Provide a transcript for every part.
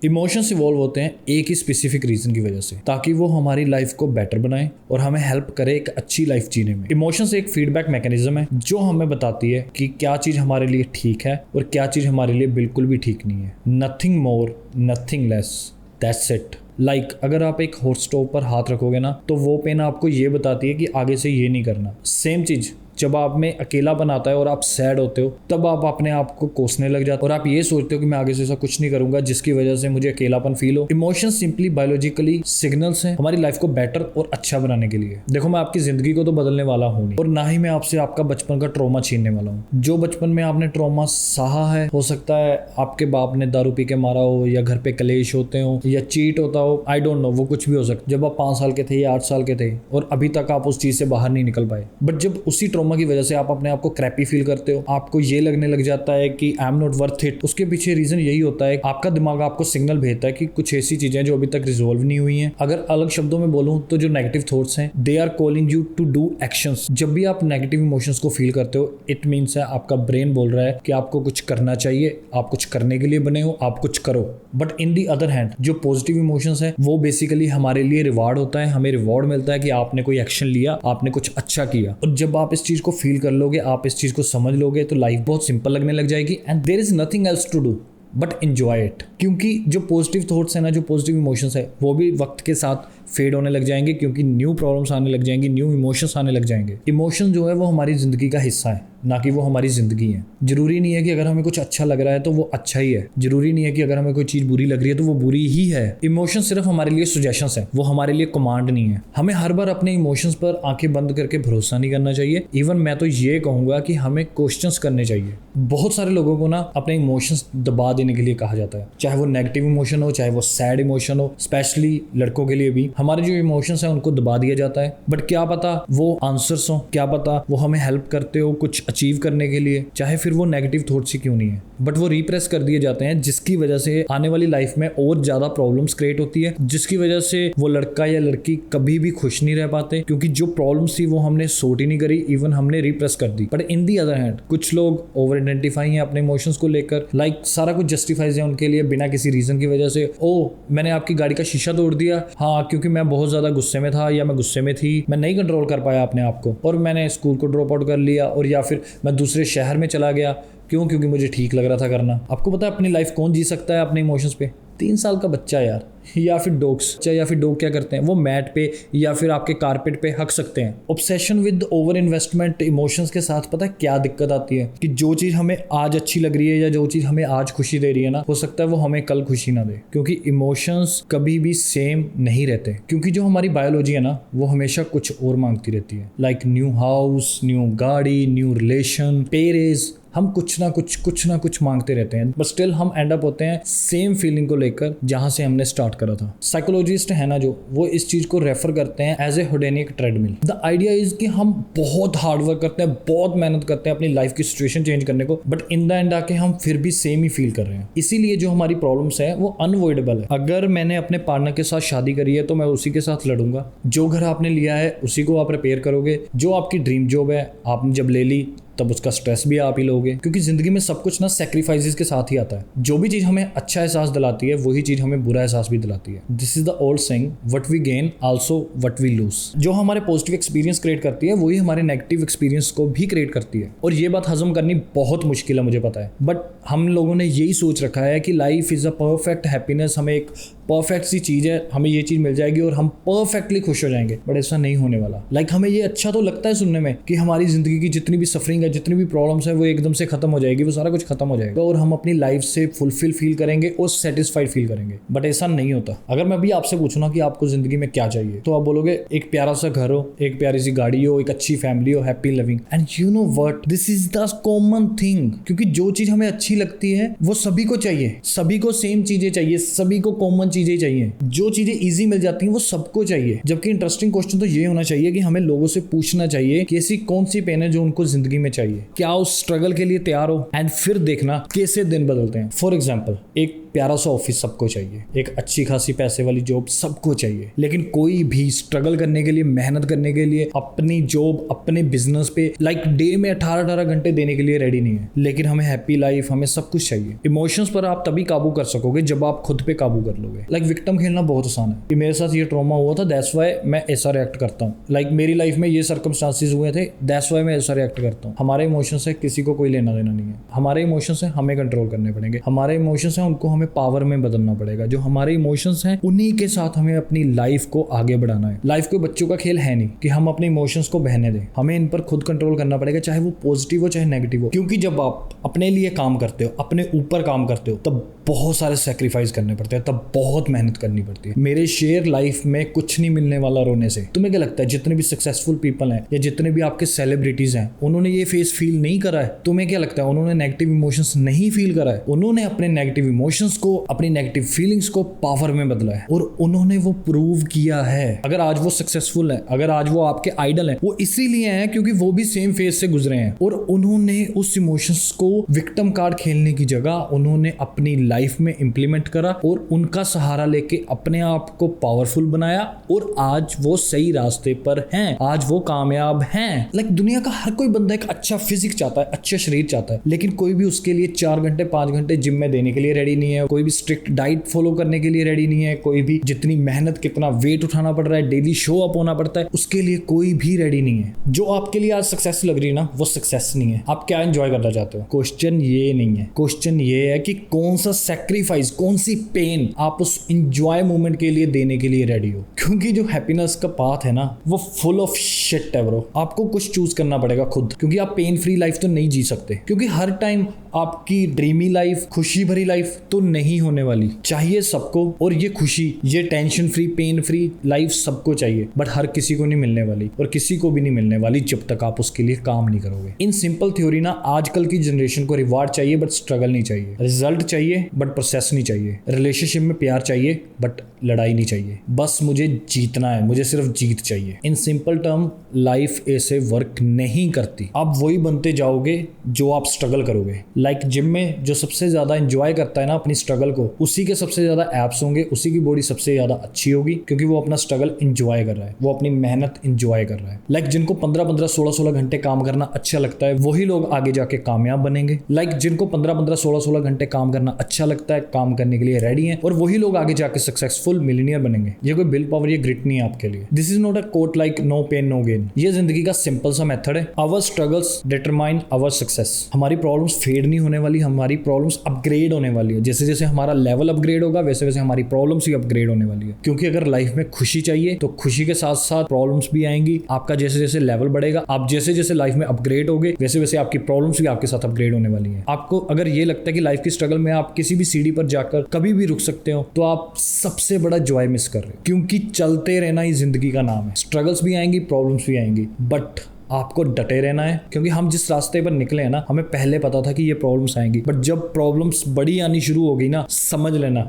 Emotions evolve होते हैं एक ही स्पेसिफिक रीजन की वजह से, ताकि वो हमारी लाइफ को बेटर बनाए और हमें हेल्प करे एक अच्छी लाइफ जीने में। इमोशंस एक फीडबैक मैकेनिज्म है जो हमें बताती है कि क्या चीज हमारे लिए ठीक है और क्या चीज हमारे लिए बिल्कुल भी ठीक नहीं है। Nothing more, nothing less, that's it. Like अगर आप एक हॉट स्टोव पर हाथ रखोगे ना, तो वो पेन आपको ये बताती है कि आगे से ये नहीं करना। सेम चीज जब आप में अकेलापन आता है और आप सैड होते हो, तब आप अपने आप को कोसने लग जाते हो और आप ये सोचते हो कि मैं आगे से ऐसा कुछ नहीं करूंगा जिसकी वजह से मुझे अकेलापन फील हो। इमोशंस सिंपली बायोलॉजिकली सिग्नल्स हैं हमारी लाइफ को बेटर और अच्छा बनाने के लिए। देखो, मैं आपकी जिंदगी को तो बदलने वाला हूँ नहीं, और ना ही मैं आपसे आपका बचपन का ट्रॉमा छीनने वाला हूँ। जो बचपन में आपने ट्रॉमा सहा है, हो सकता है आपके बाप ने दारू पी के मारा हो, या घर पे कलेश होते हो, या चीट होता हो, आई डोंट नो, वो कुछ भी हो सकता है। जब आप 5 साल के थे या 8 साल के थे और अभी तक आप उस चीज से बाहर नहीं निकल पाए, बट जब उसी ट्रॉमा की वजह से आप अपने आपको क्रैपी फील करते हो, आपको ये लगने लग जाता है कि I am not worth it, उसके पीछे रीजन यही होता है आपका दिमाग आपको सिग्नल भेजता है कि कुछ ऐसी चीजें जो अभी तक रिजोल्व नहीं हुई हैं। अगर अलग शब्दों में बोलूं तो जो नेगेटिव थॉट्स हैं, they are calling you to do actions. जब भी आप नेगेटिव इमोशंस को फील करते हो, इट मीन्स है आपका ब्रेन बोल रहा है कि आपको कुछ करना चाहिए, आप कुछ करने के लिए बने हो, आप कुछ करो। But in the other hand जो पॉजिटिव इमोशंस है, वो बेसिकली हमारे लिए रिवार्ड होता है। हमें रिवॉर्ड मिलता है कि आपने कोई एक्शन लिया, आपने कुछ अच्छा किया। और जब आप इस चीज को फील कर लोगे, आप इस चीज को समझ लोगे, तो लाइफ बहुत सिंपल लगने लग जाएगी and there is nothing else to do but enjoy it. क्योंकि जो पॉजिटिव थॉट्स है ना, जो पॉजिटिव इमोशंस है, वो भी वक्त के साथ फेड होने लग जाएंगे, क्योंकि न्यू प्रॉब्लम्स आने लग जाएंगी, न्यू इमोशंस आने लग जाएंगे। इमोशन जो है वो हमारी जिंदगी का हिस्सा है, ना कि वो हमारी जिंदगी है। जरूरी नहीं है कि अगर हमें कुछ अच्छा लग रहा है तो वो अच्छा ही है, जरूरी नहीं है कि अगर हमें कोई चीज बुरी लग रही है तो वो बुरी ही है। इमोशन सिर्फ हमारे लिए सजेशंस है, वो हमारे लिए कमांड नहीं है। हमें हर बार अपने इमोशंस पर आंखें बंद करके भरोसा नहीं करना चाहिए। इवन मैं तो ये कहूंगा कि हमें क्वेश्चंस करने चाहिए। बहुत सारे लोगों को ना अपने इमोशंस दबा देने के लिए कहा जाता है, चाहे वो नेगेटिव इमोशन हो, चाहे वो सैड इमोशन हो। स्पेशली लड़कों के लिए भी हमारे जो इमोशंस हैं उनको दबा दिया जाता है। बट क्या पता वो आंसर्स हो, क्या पता वो हमें हेल्प करते हो कुछ अचीव करने के लिए, चाहे फिर वो नेगेटिव थॉट्स ही क्यों नहीं है। बट वो रिप्रेस कर दिए जाते हैं, जिसकी वजह से आने वाली लाइफ में और ज्यादा प्रॉब्लम्स क्रिएट होती है, जिसकी वजह से वो लड़का या लड़की कभी भी खुश नहीं रह पाते, क्योंकि जो प्रॉब्लम्स थी वो हमने सॉर्ट ही नहीं करी, इवन हमने रिप्रेस कर दी। But in the other hand कुछ लोग ओवर आइडेंटिफाई हैं अपने इमोशंस को लेकर, लाइक सारा कुछ जस्टिफाइज है उनके लिए बिना किसी रीजन की वजह से। ओ, मैंने आपकी गाड़ी का शीशा तोड़ दिया, हाँ क्योंकि मैं बहुत ज्यादा गुस्से में था, या मैं गुस्से में थी, मैं नहीं कंट्रोल कर पाया अपने आप को, और मैंने स्कूल को ड्रॉप आउट कर लिया, और या फिर मैं दूसरे शहर में चला गया। क्यों? क्योंकि मुझे ठीक लग रहा था करना। आपको पता है अपनी लाइफ कौन जी सकता है अपने इमोशंस पे? 3 साल का बच्चा यार, या फिर डॉग्स। या फिर डॉग क्या करते हैं, वो मैट पे या फिर आपके कारपेट पे हक सकते हैं। Obsession with over investment emotions के साथ पता है क्या दिक्कत आती है, कि जो चीज हमें आज अच्छी लग रही है या जो चीज हमें आज खुशी दे रही है ना, हो सकता है वो हमें कल खुशी ना दे, क्योंकि इमोशंस कभी भी सेम नहीं रहते। क्योंकि जो हमारी बायोलॉजी है ना, वो हमेशा कुछ और मांगती रहती है, लाइक न्यू हाउस, न्यू गाड़ी, न्यू रिलेशन, पे रेज। हम कुछ ना कुछ मांगते रहते हैं, बट स्टिल हम एंड अप होते हैं सेम फीलिंग को लेकर जहां से हमने स्टार्ट करा था। साइकोलॉजिस्ट है ना जो, वो इस चीज को रेफर करते हैं as a hedonic treadmill. The idea is कि हम बहुत हार्ड वर्क करते हैं, बहुत मेहनत करते हैं अपनी लाइफ की सिचुएशन चेंज करने को, बट इन द एंड आके हम फिर भी सेम ही फील कर रहे हैं। इसीलिए जो हमारी प्रॉब्लम्स है वो अनअवॉइडेबल है। अगर मैंने अपने पार्टनर के साथ शादी करी है तो मैं उसी के साथ लड़ूंगा। जो घर आपने लिया है उसी को आप रिपेयर करोगे। जो आपकी ड्रीम जॉब है आपने जब ले ली, तब उसका स्ट्रेस भी आप ही लोगे, क्योंकि जिंदगी में सब कुछ ना सैक्रिफाइसेस के साथ ही आता है। जो भी चीज हमें अच्छा एहसास दिलाती है, वही चीज हमें बुरा एहसास भी दिलाती है। This is the old saying, what we gain also what we lose. जो हमारे पॉजिटिव एक्सपीरियंस क्रिएट करती है, वही हमारे नेगेटिव एक्सपीरियंस को भी क्रिएट करती है। और ये बात हजम करनी बहुत मुश्किल है, मुझे पता है, बट हम लोगों ने यही सोच रखा है कि life is a perfect happiness, हमें एक परफेक्ट सी चीज है, हमें ये चीज मिल जाएगी और हम परफेक्टली खुश हो जाएंगे। बट ऐसा नहीं होने वाला। लाइक हमें ये अच्छा तो लगता है सुनने में कि हमारी जिंदगी की जितनी भी सफरिंग है, जितनी भी प्रॉब्लम्स है, वो एकदम से खत्म हो जाएगी, वो सारा कुछ खत्म हो जाएगा और हम अपनी लाइफ से फुलफिल फील करेंगे और सेटिस्फाइड फील करेंगे। बट ऐसा नहीं होता। अगर मैं भी आपसे पूछूं ना कि आपको जिंदगी में क्या चाहिए, तो आप बोलोगे एक प्यारा सा घर हो, एक प्यारी सी गाड़ी हो, एक अच्छी फैमिली हो, happy living. And you know what, this is the common thing. क्योंकि जो चीज हमें अच्छी लगती है वो सभी को चाहिए, सभी को सेम चीजें चाहिए, सभी को कॉमन चीजें चाहिए। जो चीजें इजी मिल जाती हैं वो सबको चाहिए। जबकि इंटरेस्टिंग क्वेश्चन तो ये होना चाहिए कि हमें लोगों से पूछना चाहिए कि ऐसी कौन सी पेन है जो उनको जिंदगी में चाहिए, क्या उस स्ट्रगल के लिए तैयार हो, एंड फिर देखना कैसे दिन बदलते हैं। फॉर एग्जाम्पल, एक प्यारा सा ऑफिस सबको चाहिए, एक अच्छी खासी पैसे वाली जॉब सबको चाहिए, लेकिन कोई भी स्ट्रगल करने के लिए, मेहनत करने के लिए, अपनी जॉब, अपने बिजनेस पे डे में 18-18 घंटे देने के लिए रेडी नहीं है। लेकिन हमें हैप्पी लाइफ, हमें सब कुछ चाहिए। इमोशंस पर आप तभी काबू कर सकोगे जब आप खुद पे काबू कर लोगे। विक्टिम खेलना बहुत आसान है कि मेरे साथ ये ट्रॉमा हुआ था, दैट्स व्हाई मैं ऐसा रिएक्ट करता हूँ। मेरी लाइफ में ये सर्कमस्टांसेस हुए थे, दैट्स व्हाई मैं ऐसा रिएक्ट करता हूँ। हमारे इमोशंस से किसी को कोई लेना देना नहीं है। हमारे इमोशंस है हमें कंट्रोल करने पड़ेंगे। हमारे इमोशंस हैं उनको हमें पावर में बदलना पड़ेगा। जो हमारे इमोशंस हैं उन्हीं के साथ हमें अपनी लाइफ को आगे बढ़ाना है। लाइफ कोई बच्चों का खेल है नहीं कि हम अपने इमोशंस को बहने दें। हमें इन पर खुद कंट्रोल करना पड़ेगा, चाहे वो पॉजिटिव हो चाहे नेगेटिव हो। क्योंकि जब आप अपने लिए काम करते हो, अपने ऊपर काम करते हो, तब बहुत सारे सेक्रीफाइस करने पड़ते हैं, तब बहुत मेहनत करनी पड़ती है। मेरे शेयर लाइफ में कुछ नहीं मिलने वाला रोने से। तुम्हें क्या लगता है जितने भी सक्सेसफुल पीपल हैं या जितने भी आपके सेलिब्रिटीज हैं उन्होंने ये फेस फील नहीं करा है? तुम्हें क्या लगता है उन्होंने नेगेटिव इमोशंस नहीं फील करा है? उन्होंने अपने नेगेटिव इमोशंस को, अपनी नेगेटिव फीलिंग्स को पावर में बदला है और उन्होंने वो प्रूव किया है। अगर आज वो सक्सेसफुल है, अगर आज वो आपके आइडल हैं, वो इसीलिए हैं क्योंकि वो भी सेम फेज से गुजरे हैं और उन्होंने उस इमोशंस को विक्टिम कार्ड खेलने की जगह उन्होंने अपनी लाइफ में इंप्लीमेंट करा और उनका सहारा लेके अपने आप को पावरफुल बनाया और आज वो सही रास्ते पर हैं, आज वो कामयाब हैं। दुनिया का हर कोई बंदा एक अच्छा फिजिक चाहता है, अच्छा शरीर चाहता है, लेकिन कोई भी उसके लिए 4 घंटे 5 घंटे जिम में देने के लिए रेडी नहीं है। कोई भी स्ट्रिक्ट डाइट फॉलो करने के लिए रेडी नहीं है। कोई भी जितनी मेहनत, कितना वेट उठाना पड़ रहा है, डेली शो अप होना पड़ता है, उसके लिए कोई भी रेडी नहीं है। जो आपके लिए आज सक्सेस लग रही है ना, वो सक्सेस नहीं है। आप क्या एंजॉय करना चाहते हो? क्वेश्चन ये नहीं है। क्वेश्चन ये है कि कौन सा सैक्रिफाइस, कौन सी पेन आप उस एंजॉय मोमेंट के लिए देने के लिए रेडी हो। क्योंकि जो हैप्पीनेस का पाथ है ना, वो फुल ऑफ शिट है ब्रो। आपको कुछ चूज करना पड़ेगा खुद, क्योंकि आप पेन फ्री लाइफ तो नहीं जी सकते। क्योंकि हर टाइम आपकी ड्रीमी लाइफ, खुशी भरी लाइफ तो नहीं होने वाली। चाहिए सबको, और ये खुशी, ये tension free, pain free life सबको चाहिए, बट हर किसी को नहीं मिलने वाली और किसी को भी नहीं मिलने वाली जब तक आप उसके लिए काम नहीं करोगे। इन सिंपल थ्योरी ना, आजकल की जनरेशन को रिवार्ड चाहिए बट स्ट्रगल नहीं चाहिए, रिजल्ट चाहिए बट प्रोसेस नहीं चाहिए, रिलेशनशिप में प्यार चाहिए बट लड़ाई नहीं चाहिए। बस मुझे जीतना है, मुझे सिर्फ जीत चाहिए। इन सिंपल टर्म लाइफ ऐसे वर्क नहीं करती। आप वही बनते जाओगे जो आप स्ट्रगल करोगे। जिम में जो सबसे ज्यादा एंजॉय करता है ना अपनी स्ट्रगल को, उसी के सबसे ज्यादा एब्स होंगे, उसी की बॉडी सबसे ज्यादा अच्छी होगी, क्योंकि वो अपना स्ट्रगल एंजॉय कर रहा है, वो अपनी मेहनत एंजॉय कर रहा है। जिनको 15-15 16-16 घंटे काम करना अच्छा लगता है, वही लोग आगे जाके कामयाब बनेंगे। जिनको 15-15 16-16 घंटे काम करना अच्छा लगता है, काम करने के लिए रेडी है, और वही लोग आगे जाके सक्सेसफुल मिलियनियर बनेंगे। ये कोई बिल पावर, ये ग्रिट नहीं है आपके लिए। This is not a quote like no pain no gain. ये जिंदगी का सिंपल सा मेथड है। Our struggles determine our success. हमारी प्रॉब्लम्स फेड नहीं होने वाली, हमारी प्रॉब्लम्स अपग्रेड होने वाली है। जैसे जैसे हमारा लेवल अपग्रेड होगा, वैसे वैसे हमारी प्रॉब्लम्स भी अपग्रेड होने वाली है। क्योंकि अगर लाइफ में खुशी चाहिए तो खुशी के साथ साथ प्रॉब्लम्स भी आएंगी। आपका जैसे जैसे लेवल बढ़ेगा, आप जैसे जैसे लाइफ में अपग्रेड होगे, वैसे वैसे आपकी प्रॉब्लम्स भी आपके साथ अपग्रेड होने वाली है। आपको अगर ये लगता है कि लाइफ की स्ट्रगल में आप किसी भी सीढ़ी पर जाकर कभी भी रुक सकते हो, तो आप सबसे बड़ा जॉय मिस कर रहे हो। क्योंकि चलते रहना ही जिंदगी का नाम है। स्ट्रगल्स भी आएंगी, प्रॉब्लम्स भी आएंगी, बट आपको डटे रहना है। क्योंकि हम जिस रास्ते पर निकले हैं ना, हमें पहले पता था कि ये प्रॉब्लम्स आएंगी, बट जब प्रॉब्लम्स बड़ी आनी शुरू हो गई ना, समझ लेना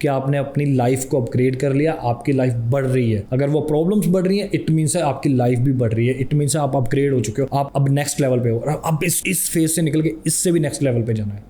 कि आपने अपनी लाइफ को अपग्रेड कर लिया, आपकी लाइफ बढ़ रही है। अगर वो प्रॉब्लम्स बढ़ रही है, इट मीन्स है आपकी लाइफ भी बढ़ रही है, इट मीन्स आप अपग्रेड हो चुके हो, आप अब नेक्स्ट लेवल पे हो और अब इस फेज से निकल के इससे भी नेक्स्ट लेवल पे जाना है।